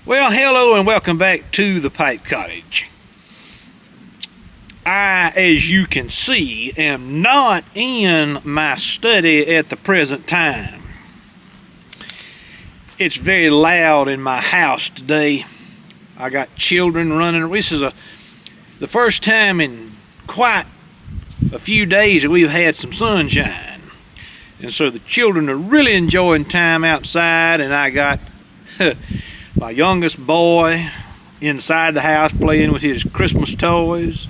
Well, hello and welcome back to the Pipe Cottage. I, as you can see, am not in my study at the present time. It's very loud in my house today. I got children running. This is the first time in quite a few days that we've had some sunshine. And so the children are really enjoying time outside, and I got my youngest boy inside the house playing with his Christmas toys,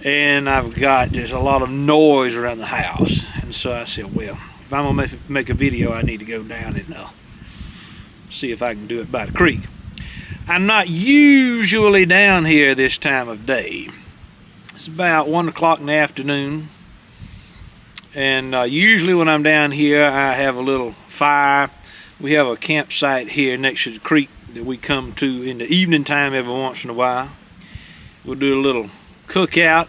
and I've got just a lot of noise around the house. And so I said, well, if I'm gonna make a video, I need to go down and see if I can do it by the creek. I'm not usually down here this time of day. It's about 1 o'clock in the afternoon, and usually when I'm down here I have a little fire. We have a campsite here next to the creek that we come to in the evening time every once in a while. We'll do a little cookout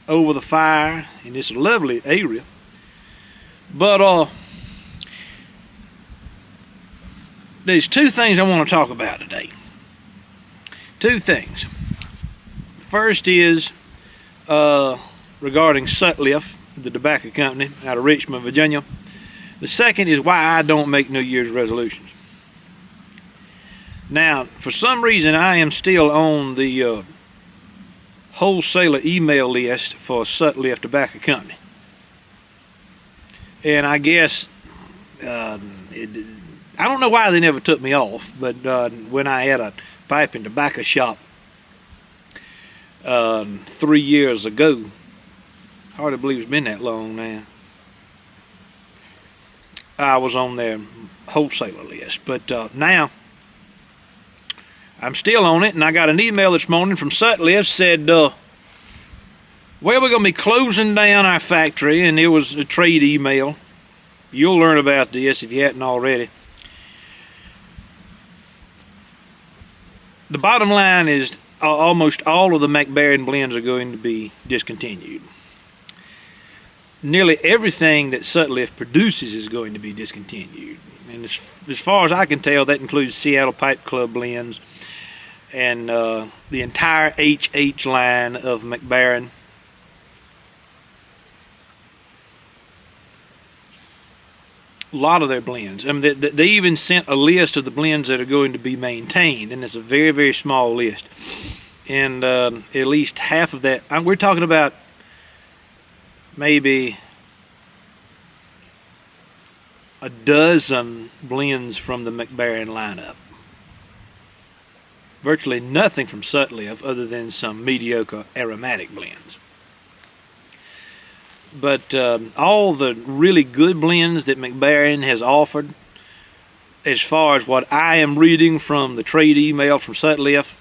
over the fire in this lovely area. But there's two things I want to talk about today. Two things. First is regarding Sutliff, the tobacco company out of Richmond, Virginia. The second is why I don't make New Year's resolutions. Now, for some reason, I am still on the wholesaler email list for Sutliff Tobacco Company. And I guess, I don't know why they never took me off, but when I had a pipe and tobacco shop 3 years ago, hard to believe it's been that long now, I was on their wholesaler list. But now I'm still on it, and I got an email this morning from Sutliff said, well, we're going to be closing down our factory, and it was a trade email. You'll learn about this if you hadn't already. The bottom line is almost all of the McBaron blends are going to be discontinued. Nearly everything that Sutliff produces is going to be discontinued. And as far as I can tell, that includes Seattle Pipe Club blends and the entire HH line of McBaron. A lot of their blends. I mean, they even sent a list of the blends that are going to be maintained, and it's a very, very small list. And at least half of that, we're talking about maybe a dozen blends from the McBaron lineup. Virtually nothing from Sutliff other than some mediocre aromatic blends. But all the really good blends that McBaron has offered, as far as what I am reading from the trade email from Sutliff,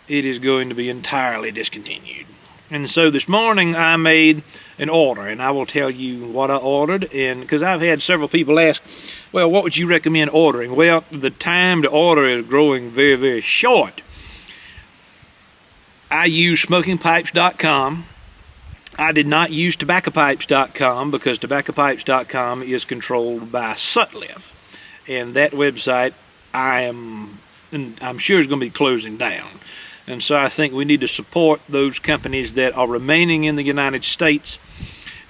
it is going to be entirely discontinued. And so this morning I made an order, and I will tell you what I ordered. And because I've had several people ask, well, what would you recommend ordering? Well, the time to order is growing very, very short. I use smokingpipes.com. I did not use tobaccopipes.com because tobaccopipes.com is controlled by Sutliff, and that website I'm sure is going to be closing down. And so I think we need to support those companies that are remaining in the United States.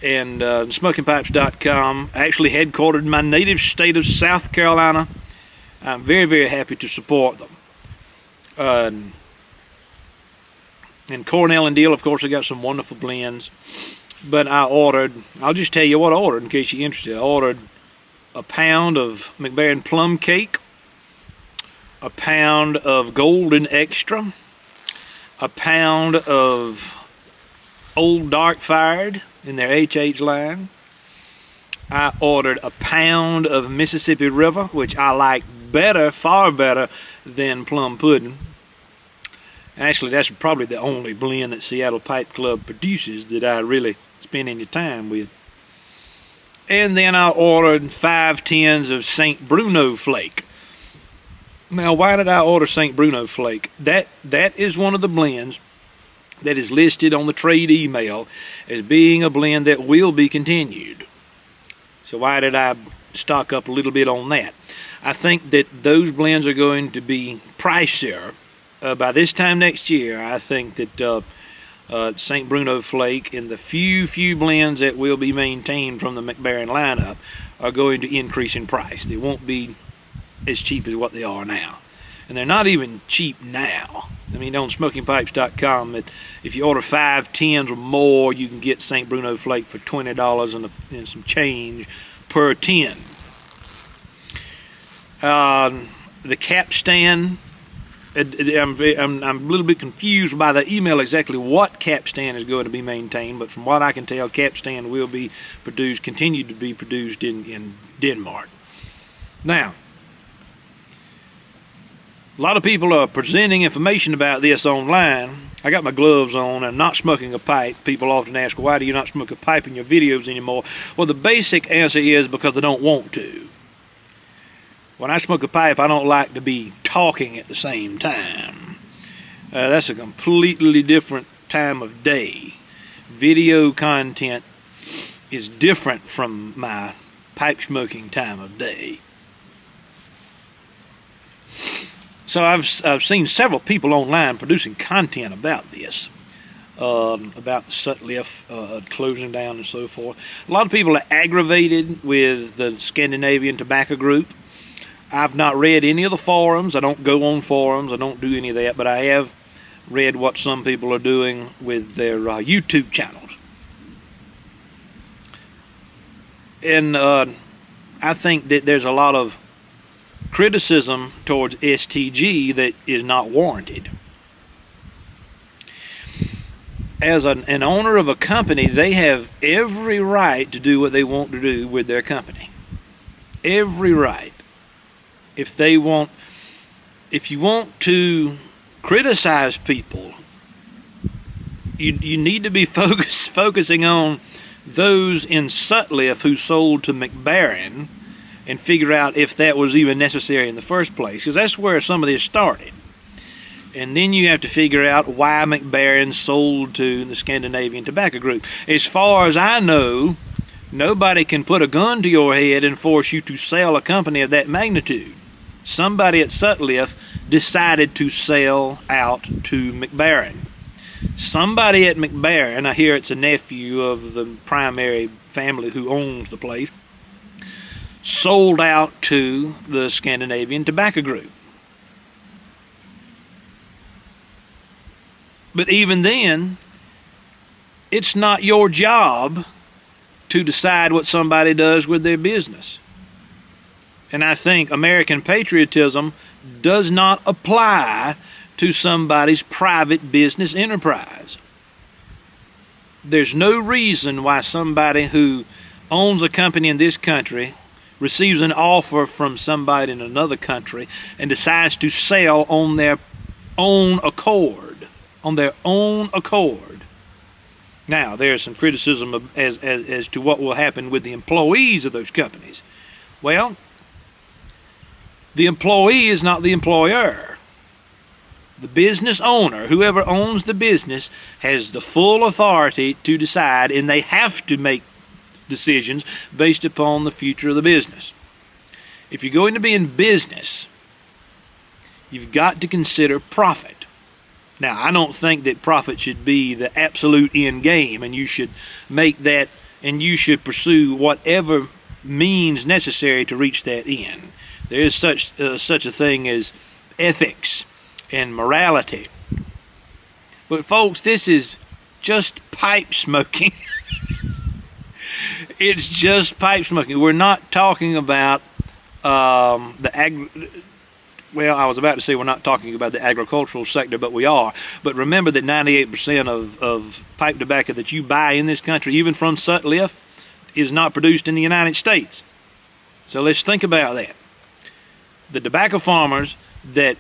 And smokingpipes.com, actually headquartered in my native state of South Carolina. I'm very, very happy to support them. And Cornell and Deal, of course, they got some wonderful blends. But I'll just tell you what I ordered in case you're interested. I ordered a pound of McBaron Plum Cake, a pound of Golden Extra, a pound of Old Dark Fired in their HH line. I ordered a pound of Mississippi River, which I like better, far better than Plum Pudding. Actually, that's probably the only blend that Seattle Pipe Club produces that I really spend any time with. And then I ordered 5 tins of St. Bruno Flake. Now, why did I order St. Bruno Flake? That is one of the blends that is listed on the trade email as being a blend that will be continued. So why did I stock up a little bit on that. I think that those blends are going to be pricier by this time next year. I think that St. Bruno Flake and the few blends that will be maintained from the McBaron lineup are going to increase in price. They won't be as cheap as what they are now. And they're not even cheap now. I mean, on smokingpipes.com, if you order 5 tins or more, you can get St. Bruno Flake for $20 and some change per tin. The cap stand, I'm a little bit confused by the email exactly what cap stand is going to be maintained, but from what I can tell, cap stand will be produced, continue to be produced in Denmark. Now, a lot of people are presenting information about this online. I got my gloves on. I'm not smoking a pipe. People often ask, why do you not smoke a pipe in your videos anymore? Well, the basic answer is because I don't want to. When I smoke a pipe, I don't like to be talking at the same time. That's a completely different time of day. Video content is different from my pipe smoking time of day. So I've seen several people online producing content about this, about Sutliff closing down and so forth. A lot of people are aggravated with the Scandinavian Tobacco Group. I've not read any of the forums. I don't go on forums. I don't do any of that, but I have read what some people are doing with their YouTube channels. And I think that there's a lot of criticism towards STG that is not warranted. As an owner of a company, they have every right to do what they want to do with their company. Every right. If you want to criticize people, you need to be focusing on those in Sutliff who sold to McBaron, and figure out if that was even necessary in the first place, because that's where some of this started. And then you have to figure out why McBaron sold to the Scandinavian Tobacco Group. As far as I know, nobody can put a gun to your head and force you to sell a company of that magnitude. Somebody at Sutliff decided to sell out to McBaron. Somebody at McBaron, I hear it's a nephew of the primary family who owns the place, sold out to the Scandinavian Tobacco Group. But even then, it's not your job to decide what somebody does with their business. And I think American patriotism does not apply to somebody's private business enterprise. There's no reason why somebody who owns a company in this country receives an offer from somebody in another country and decides to sell on their own accord. Now, there's some criticism as to what will happen with the employees of those companies. Well, the employee is not the employer. The business owner, whoever owns the business, has the full authority to decide, and they have to make decisions based upon the future of the business. If you're going to be in business, you've got to consider profit. Now, I don't think that profit should be the absolute end game, and you should make that, and you should pursue whatever means necessary to reach that end. There is such a thing as ethics and morality. But folks, this is just pipe smoking. It's just pipe smoking. We're not talking about well, I was about to say we're not talking about the agricultural sector, but we are. But remember that 98% of pipe tobacco that you buy in this country, even from Sutliff, is not produced in the United States. So let's think about that. The tobacco farmers that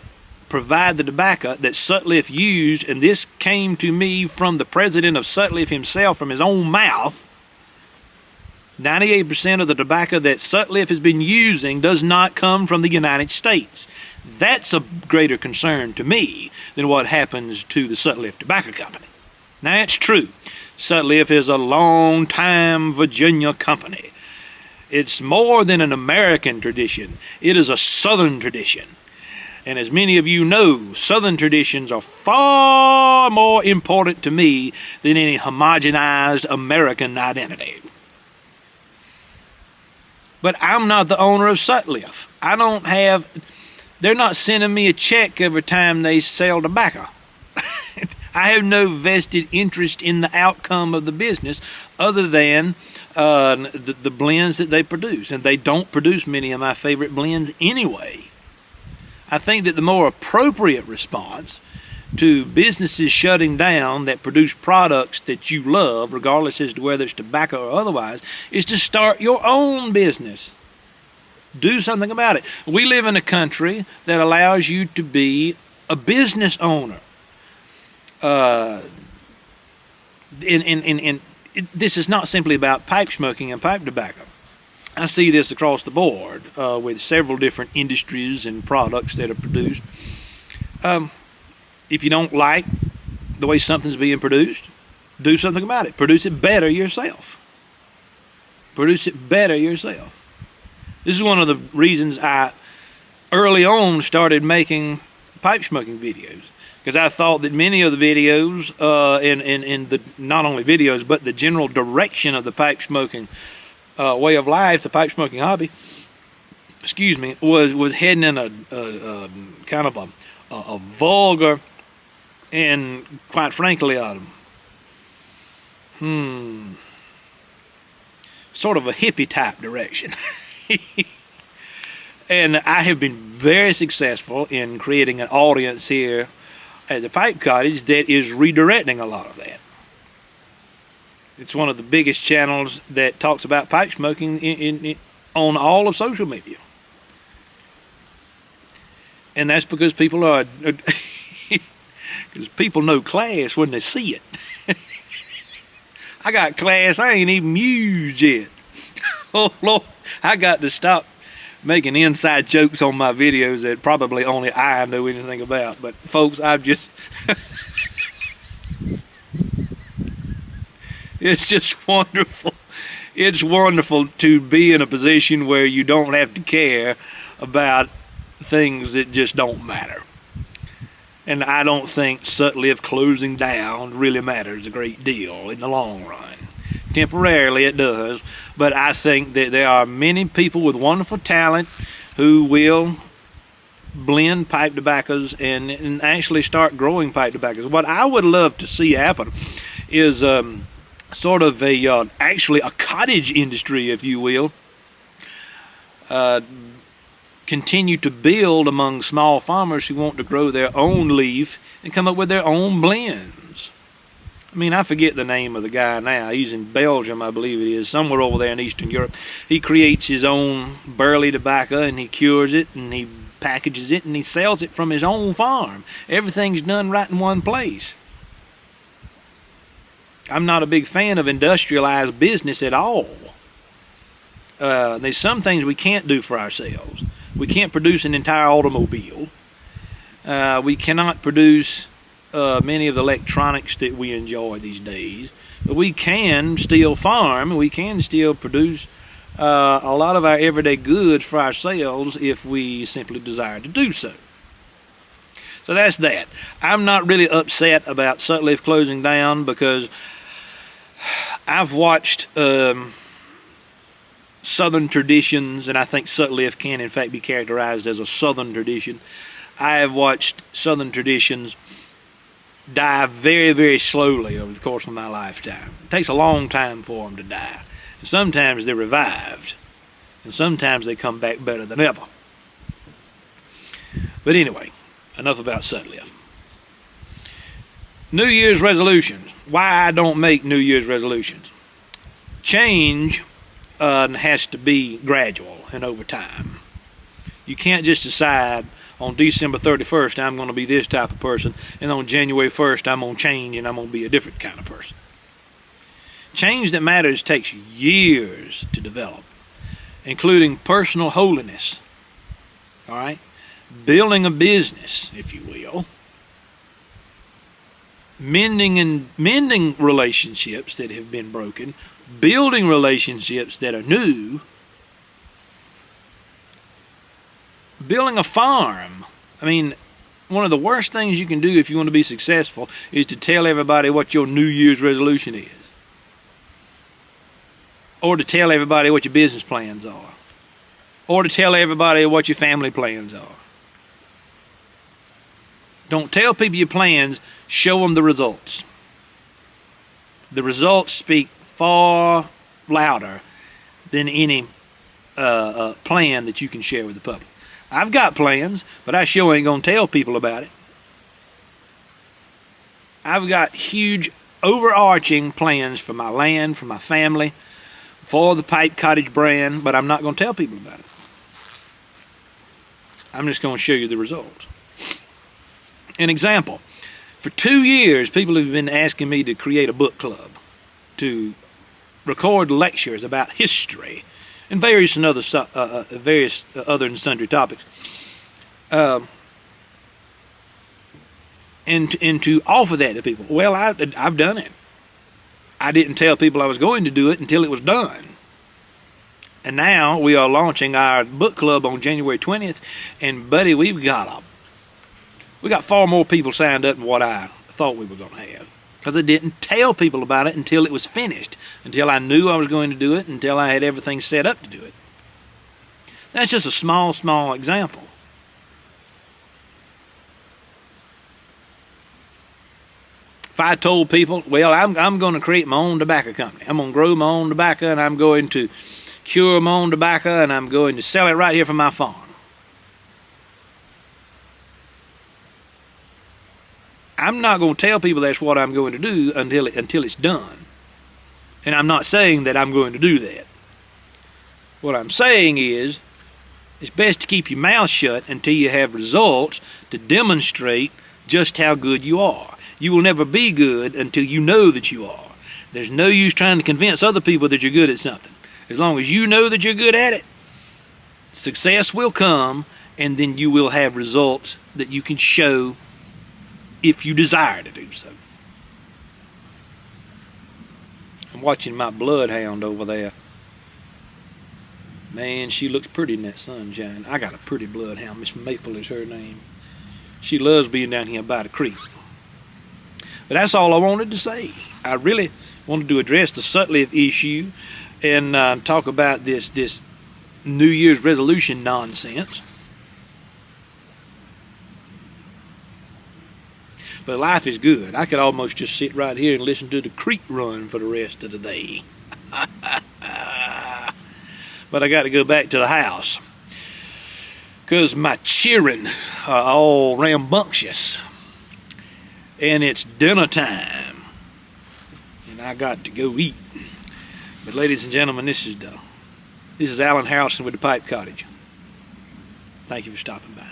provide the tobacco that Sutliff used, and this came to me from the president of Sutliff himself, from his own mouth, 98% of the tobacco that Sutliff has been using does not come from the United States. That's a greater concern to me than what happens to the Sutliff Tobacco Company. Now, it's true. Sutliff is a long-time Virginia company. It's more than an American tradition. It is a Southern tradition. And as many of you know, Southern traditions are far more important to me than any homogenized American identity. But I'm not the owner of Sutliff. They're not sending me a check every time they sell tobacco. I have no vested interest in the outcome of the business other than the blends that they produce. And they don't produce many of my favorite blends anyway. I think that the more appropriate response to businesses shutting down that produce products that you love, regardless as to whether it's tobacco or otherwise, is to start your own business. Do something about it. We live in a country that allows you to be a business owner. This is not simply about pipe smoking and pipe tobacco. I see this across the board with several different industries and products that are produced. If you don't like the way something's being produced, do something about it. Produce it better yourself. Produce it better yourself. This is one of the reasons I early on started making pipe smoking videos, because I thought that many of the videos, in the not only videos but the general direction of the pipe smoking way of life, the pipe smoking hobby, was heading in a kind of a vulgar and, quite frankly, sort of a hippie type direction. And I have been very successful in creating an audience here at the Pipe Cottage that is redirecting a lot of that. It's one of the biggest channels that talks about pipe smoking on all of social media. And that's because people are, because people know class when they see it. I got class I ain't even used yet. Oh Lord, I got to stop making inside jokes on my videos that probably only I know anything about. But folks, I've just it's just wonderful. It's wonderful to be in a position where you don't have to care about things that just don't matter. And I don't think Sutliff closing down really matters a great deal in the long run. Temporarily it does, but I think that there are many people with wonderful talent who will blend pipe tobaccos and actually start growing pipe tobaccos. What I would love to see happen is sort of actually a cottage industry, if you will, continue to build among small farmers who want to grow their own leaf and come up with their own blends. I mean, I forget the name of the guy now. He's in Belgium, I believe it is, somewhere over there in Eastern Europe. He creates his own burley tobacco and he cures it and he packages it and he sells it from his own farm. Everything's done right in one place. I'm not a big fan of industrialized business at all. There's some things we can't do for ourselves. We can't produce an entire automobile. We cannot produce many of the electronics that we enjoy these days. But we can still farm. We can still produce a lot of our everyday goods for ourselves if we simply desire to do so. So that's that. I'm not really upset about Sutliff closing down because I've watched Southern traditions, and I think Sutliff can in fact be characterized as a Southern tradition. I have watched Southern traditions die very, very slowly over the course of my lifetime. It takes a long time for them to die. And sometimes they're revived, and sometimes they come back better than ever. But anyway, enough about Sutliff. New Year's resolutions. Why I don't make New Year's resolutions. Change has to be gradual and over time. You can't just decide on December 31st I'm going to be this type of person, and on January 1st I'm going to change and I'm going to be a different kind of person. Change that matters takes years to develop, including personal holiness. All right? Building a business, if you will. Mending relationships that have been broken, building relationships that are new, Building a farm. I mean, one of the worst things you can do if you want to be successful is to tell everybody what your New Year's resolution is. Or to tell everybody what your business plans are. Or to tell everybody what your family plans are. Don't tell people your plans, show them the results. The results speak far louder than any plan that you can share with the public. I've got plans, but I sure ain't gonna tell people about it. I've got huge overarching plans for my land, for my family, for the Pipe Cottage brand, but I'm not gonna tell people about it. I'm just gonna show you the results. An example, for 2 years, people have been asking me to create a book club, to record lectures about history and various other and sundry topics, and to offer that to people. Well, I've done it. I didn't tell people I was going to do it until it was done. And now we are launching our book club on January 20th, and buddy, we got far more people signed up than what I thought we were going to have. Because I didn't tell people about it until it was finished, until I knew I was going to do it, until I had everything set up to do it. That's just a small example. If I told people, well, I'm going to create my own tobacco company. I'm going to grow my own tobacco, and I'm going to cure my own tobacco, and I'm going to sell it right here from my farm. I'm not going to tell people that's what I'm going to do until it's done. And I'm not saying that I'm going to do that. What I'm saying is, it's best to keep your mouth shut until you have results to demonstrate just how good you are. You will never be good until you know that you are. There's no use trying to convince other people that you're good at something. As long as you know that you're good at it, success will come, and then you will have results that you can show if you desire to do so. I'm watching my bloodhound over there. Man, she looks pretty in that sunshine. I got a pretty bloodhound. Miss Maple is her name. She loves being down here by the creek. But that's all I wanted to say. I really wanted to address the Sutliff issue and talk about this New Year's resolution nonsense. But life is good. I could almost just sit right here and listen to the creek run for the rest of the day. But I got to go back to the house, because my children are all rambunctious. And it's dinner time. And I got to go eat. But ladies and gentlemen, this is Alan Harrelson with the Pipe Cottage. Thank you for stopping by.